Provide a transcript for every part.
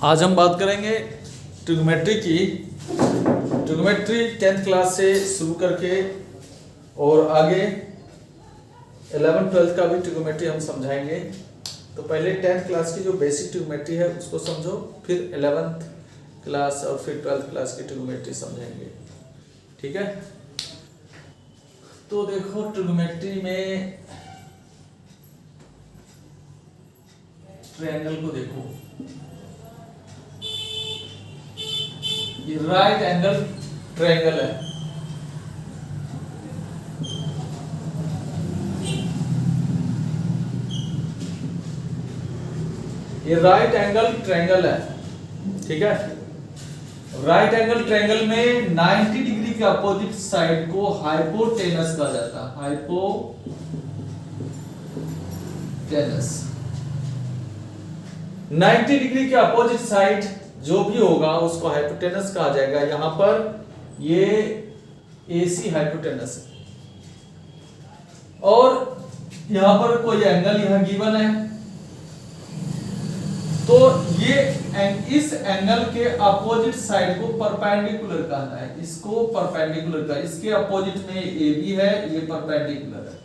आज हम बात करेंगे ट्रिग्नोमेट्री की। ट्रिग्नोमेट्री 10th क्लास से शुरू करके और आगे 11th-12th का भी ट्रिग्नोमेट्री हम समझाएंगे। तो पहले 10th क्लास की जो बेसिक ट्रिग्नोमेट्री है उसको समझो, फिर 11th क्लास और फिर 12th क्लास की ट्रिग्नोमेट्री समझेंगे, ठीक है। तो देखो ट्रिग्नोमेट्री में ट्रायंगल को देखो, ये राइट एंगल ट्रायंगल है। ये राइट एंगल ट्रायंगल है, ठीक है। राइट एंगल ट्रायंगल में 90 डिग्री के अपोजिट साइड को हाइपोटेनस कहा जाता है। हाइपोटेनस 90 डिग्री के अपोजिट साइड जो भी होगा उसको हाइपोटेनस कहा जाएगा। यहां पर ये AC हाइपोटेनस है और यहां पर कोई एंगल यहां गिवन है, तो ये इस एंगल के अपोजिट साइड को परपेंडिकुलर कहना है। इसको परपेंडिकुलर का, इसके अपोजिट में AB है, ये परपेंडिकुलर है।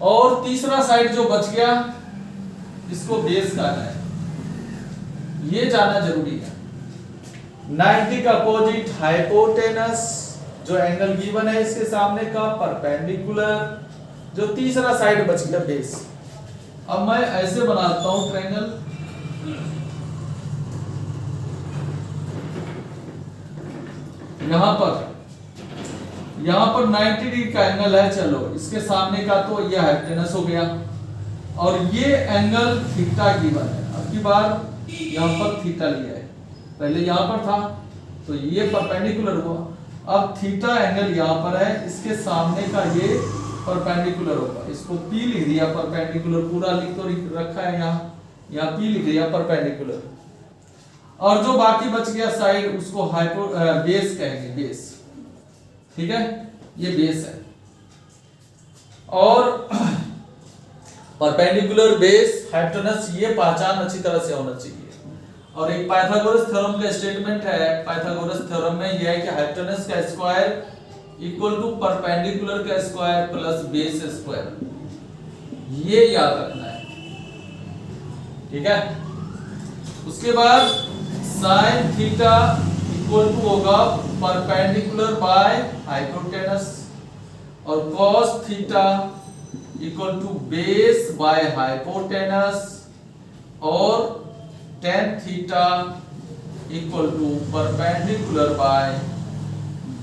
और तीसरा साइड जो बच गया इसको बेस कहना है, ये जानना जरूरी है। 90 का अपोजिट हाइपोटेनस जो एंगल गिवन है इसके सामने का परपेंडिकुलर, जो तीसरा साइड बच गया बेस। अब मैं ऐसे बनाता हूं ट्रायंगल, यहां पर 90 डिग्री का एंगल है, चलो इसके सामने का तो यह हाइपोटेनस हो गया और ये एंगल थीटा गिवन है। अब की बार यहां पर थीटा लिया है, पहले यहां पर था तो ये परपेंडिकुलर हुआ। अब थीटा एंगल यहां पर है, इसके सामने का ये परपेंडिकुलर होगा। इसको P लिख दिया, परपेंडिकुलर पूरा लिख तो रखा है, यहाँ P लिख दिया परपेंडिकुलर। और जो बाकी बच गया साइड उसको बेस कहेंगे, बेस, ठीक है, ये बेस है। और परपेंडिकुलर बेस हाइपोटेनस, ये पहचान अच्छी तरह से होना चाहिए। और एक पाइथागोरस थ्योरम का स्टेटमेंट है, पाइथागोरस थ्योरम में यह है कि हाइपोटेनस का स्क्वायर इक्वल टू परपेंडिकुलर का स्क्वायर प्लस बेस स्क्वायर, ये याद रखना है, ठीक है। उसके बाद साइन थीटा इक्वल टू होगा परपेंडिकुलर बाय हाइपोटेनस और cos theta equal to base by hypotenuse और tan theta equal to perpendicular by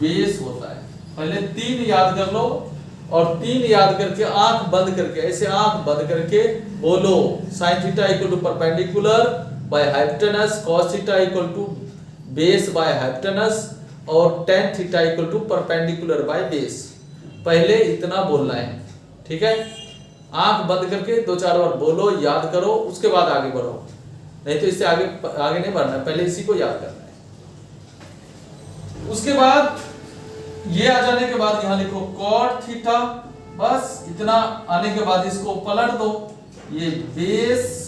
base होता है। पहले 3 याद कर लो और 3 याद करके आंख बंद करके, ऐसे आंख बंद करके बोलो, sin theta equal to perpendicular by hypotenuse, cos theta equal to base by hypotenuse और tan theta equal to perpendicular by base. पहले इतना बोलना है, ठीक है। आंख बंद करके 2-4 बार बोलो, याद करो, उसके बाद आगे बढ़ो, नहीं तो इससे आगे नहीं बढ़ना, पहले इसी को याद करना है। उसके बाद ये आ जाने के बाद यहां लिखो cot थीटा, बस इतना आने के बाद इसको पलट दो, ये बेस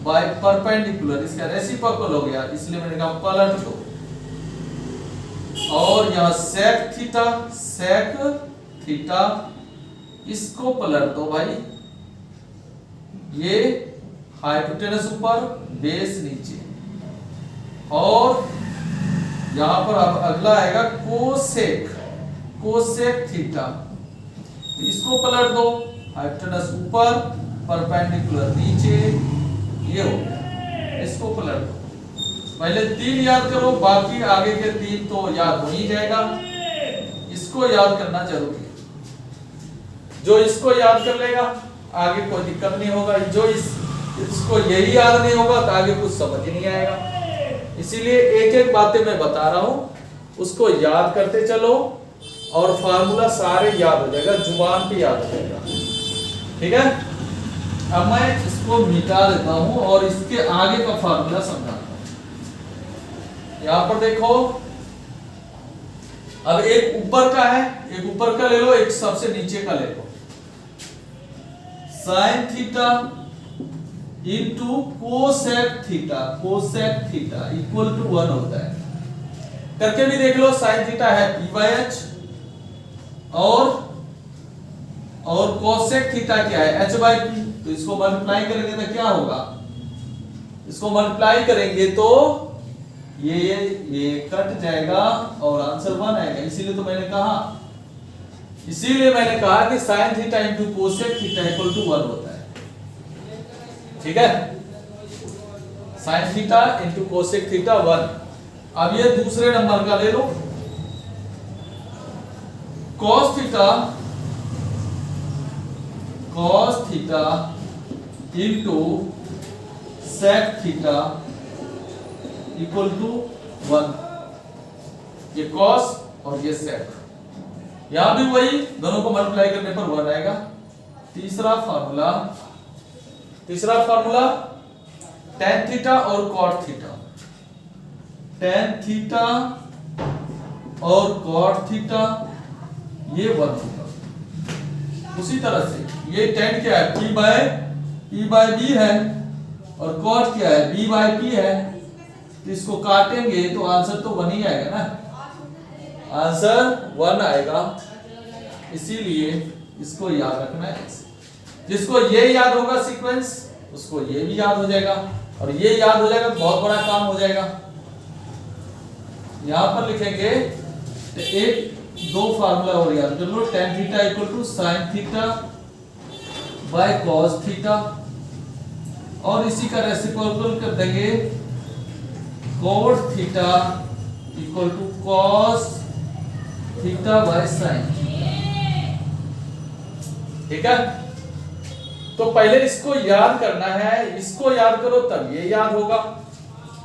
बाय परपेंडिकुलर, इसका रेसिप्रोकल हो गया इसलिए मैंने कहा पलट दो। और यहां sec थीटा, इसको पलट दो भाई, ये हाइपोटेनस ऊपर बेस नीचे। और यहां पर अब अगला आएगा कोसेक थीटा, इसको पलट दो, हाइपोटेनस ऊपर परपेंडिकुलर नीचे, ये हो गया, इसको पलट दो। पहले 3 याद करो, बाकी आगे के 3 तो याद हो ही जाएगा, इसको याद करना जरूरी है। जो इसको याद कर लेगा आगे कोई दिक्कत नहीं होगा, जो इसको यही याद नहीं होगा तो आगे कुछ समझ ही नहीं आएगा। इसीलिए एक बातें मैं बता रहा हूं, उसको याद करते चलो और फार्मूला सारे याद हो जाएगा, जुबान पे याद हो जाएगा, ठीक है। अब मैं इसको मिटा देता हूं और इसके आगे का फार्मूला समझाता हूं। यहां पर देखो अब एक ऊपर का है, एक ऊपर का ले लो, एक सबसे नीचे का ले लो। Sine theta into cosec theta equal to 1 होता है। करके भी देख लो, साइन थीटा है p/h और कोसेक थीटा क्या है h/p। तो इसको मल्टीप्लाई करेंगे तो क्या होगा, इसको मल्टीप्लाई करेंगे तो ये कट जाएगा और आंसर 1 आएगा। इसीलिए मैंने कहा कि sin theta into cosec theta equal to 1 होता है। ठीक है, sin theta into cosec theta 1। अब ये दूसरे नंबर का ले लो, cos theta into sec theta equal to 1। ये cos और ये sec, यहां भी वही, दोनों को मल्टीप्लाई करने पर 1 आएगा। तीसरा फार्मूला tan थीटा और cot थीटा, tan थीटा और cot थीटा ये 1 होगा। उसी तरह से ये tan क्या है, p/b है और cot क्या है, b/p है। तो इसको काटेंगे तो आंसर तो 1 ही आएगा ना, आंसर 1 आएगा। इसीलिए इसको याद रखना है। जिसको ये याद होगा सीक्वेंस, उसको ये भी याद हो जाएगा, और ये याद हो जाएगा तो बहुत बड़ा काम हो जाएगा। यहां पर लिखेंगे तो एक दो फार्मूला और याद कर लो, tan theta equal to sin theta by cos theta, और इसी का रेसिप्रोकल कर देंगे cot theta equal to cos theta by sin। ठीक है, तो पहले इसको याद करना है, इसको याद करो तब ये याद होगा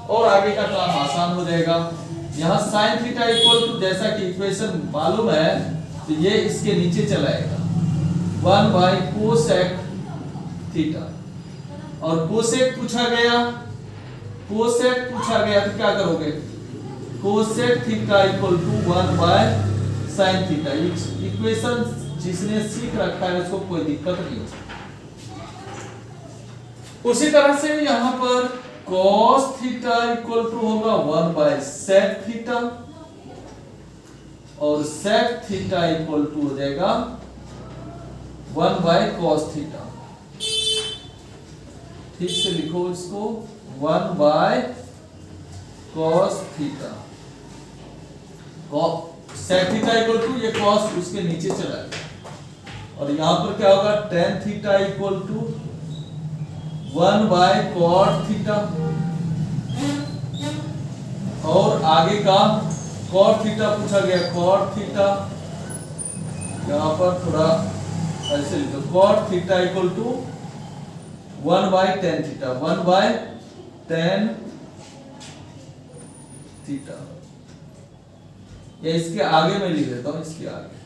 और आगे का काम आसान हो जाएगा। यहाँ sin थीटा इक्वल टू, जैसा कि इक्वेशन मालूम है, तो ये इसके नीचे चलाएगा 1 बाय कोसेक थीटा, और कोसेक पूछा गया तो क्या करोगे, cosec theta equal to 1 by sin theta. Equation जिसने सीख रखा है उसको कोई दिक्कत नहीं है। उसी तरह से यहां पर cos थीटा इक्वल टू होगा 1 बाय sec थीटा, और sec थीटा इक्वल टू हो जाएगा 1 बाय cos थीटा। ठीक से लिखो इसको, 1 by cos theta, sec theta equal to ये cos उसके नीचे चला गया, और यहां पर क्या होगा, tan theta equal to 1 by cot theta, और आगे का cot थीटा पूछा गया, cot थीटा यहां पर थोड़ा ऐसे लिखो, cot theta equal to 1 by tan theta, 1 by tan theta. ये इसके आगे मैं लिख देता हूं, इसके आगे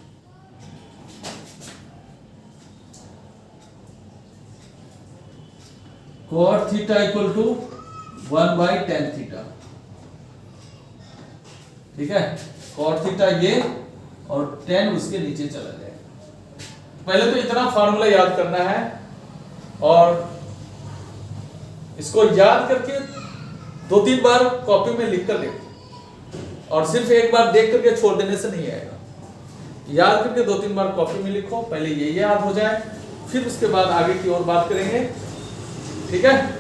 cot theta equal to 1 by tan theta. ठीक है, cot थीटा ये और tan उसके नीचे चला जाएगा। पहले तो इतना फार्मूला याद करना है, और इसको याद करके 2-3 बार कॉपी में लिख कर देखो, और सिर्फ एक बार देख करके छोड़ देने से नहीं आएगा। याद करके 2-3 बार कॉपी में लिखो, पहले ये याद हो जाए, फिर उसके बाद आगे की और बात करेंगे। ठीक है,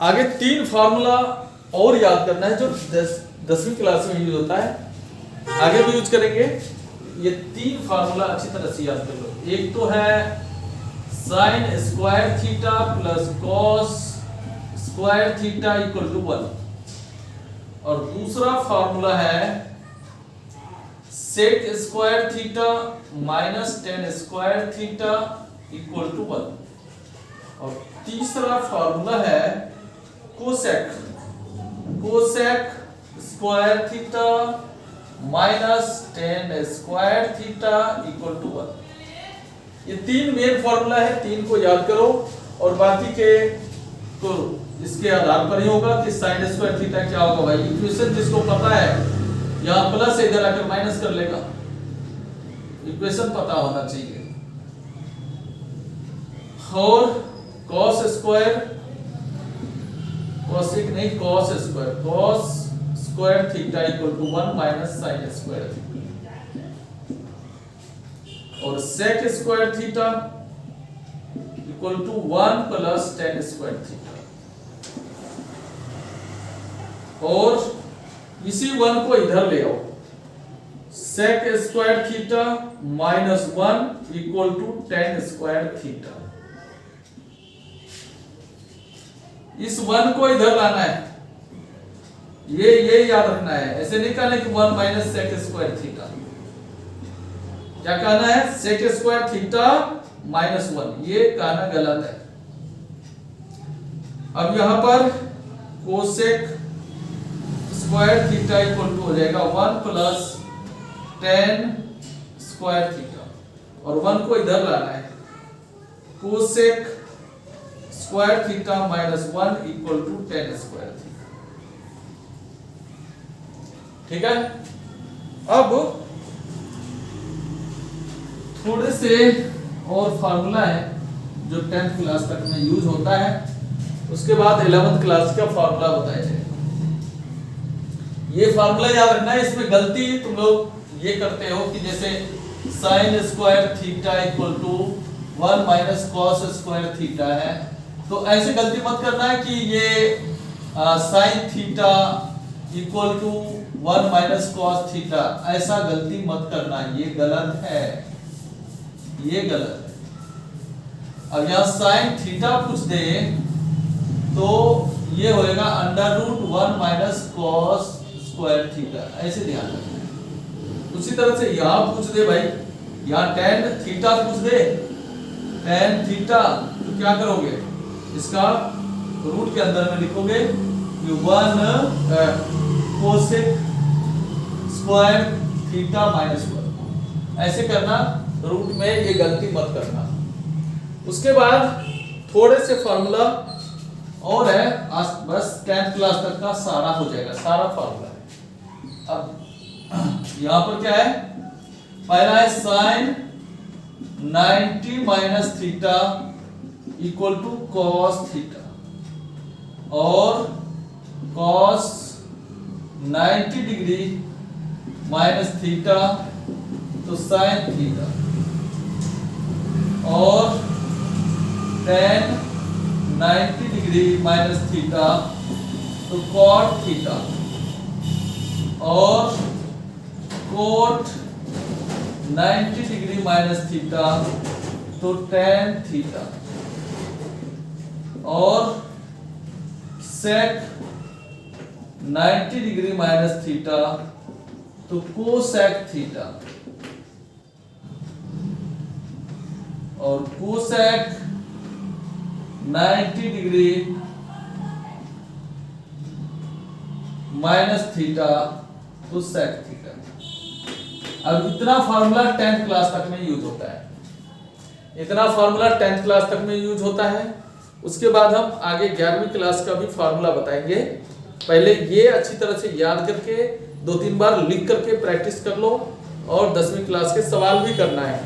आगे 3 फार्मूला और याद करना है जो 10वीं क्लास में यूज होता है, आगे भी यूज करेंगे। ये 3 फार्मूला अच्छी तरह से याद कर लो। एक तो है sin square theta plus cos square theta equal to 1, और दूसरा फार्मूला है sec square theta minus tan square theta equal to 1, और तीसरा फार्मूला है cosec square theta minus tan square theta equal to 1। ये तीन मेन फॉर्मूला है, तीन को याद करो और बाकी के तो इसके आधार पर ही होगा कि sin स्क्वायर थीटा क्या होगा भाई। इक्वेशन जिसको पता है यहाँ प्लस है, इधर आकर माइनस कर लेगा। इक्वेशन पता होना चाहिए। और cos स्क्वायर, cosec नहीं cos square, cos square theta equal to 1 minus sin square theta, और sec square theta equal to 1 plus tan square theta. और इसी 1 को इधर ले आओ, sec square theta minus 1 equal to tan square theta. इस 1 को इधर लाना है, ये याद रखना है। ऐसे नहीं कहना कि 1 माइनस सेक स्क्वायर थीटा, क्या कहना है सेक स्क्वायर थीटा माइनस 1, ये कहना गलत है। अब यहां पर cosec square theta equal to हो जाएगा 1 प्लस tan स्क्वायर थीटा, और 1 को इधर लाना है, cosec square theta minus 1 equal to tan square theta. ठीक है। अब थोड़े से और फार्मूला है जो 10th क्लास तक में यूज होता है, उसके बाद 11th क्लास का फार्मूला बताया जाएगा। ये फार्मूला याद रखना है। इसमें गलती तुम लोग ये करते हो कि जैसे sin square theta equal to 1 minus cos square theta है, तो ऐसे गलती मत करना है कि ये sin theta equal to 1 minus cos theta, ऐसा गलती मत करना, ये गलत है, ये गलत है। अब यहाँ sin थीटा पूछ दे तो ये होएगा under root 1 minus cos square theta, ऐसे ध्यान रखना है। उसी तरह से यहाँ पूछ दे भाई, यहाँ tan थीटा पूछ दे, tan थीटा, तो क्या करोगे, इसका रूट के अंदर में लिखोगे 1 कोसेक स्क्वायर थीटा माइनस 1, ऐसे करना। रूट में ये गलती मत करना। उसके बाद थोड़े से फार्मूला और है, आज बस 10th क्लास तक का सारा हो जाएगा, सारा फार्मूला है। अब यहां पर क्या है, पहला है sin 90 minus theta equal to cos theta, और cos 90 डिग्री माइनस थीटा तो sin थीटा, और tan 90 डिग्री माइनस थीटा तो cot थीटा, और cot 90 डिग्री माइनस थीटा तो tan थीटा, और sec 90 डिग्री माइनस थीटा तो कोसेक थीटा, और cosec 90 degree minus theta तो सेक थीटा। अब इतना फार्मूला 10th क्लास तक में यूज होता है, इतना फार्मूला 10th क्लास तक में यूज होता है। उसके बाद हम आगे 11वीं क्लास का भी फार्मूला बताएंगे। पहले ये अच्छी तरह से याद करके 2-3 बार लिख करके प्रैक्टिस कर लो, और 10वीं क्लास के सवाल भी करना है।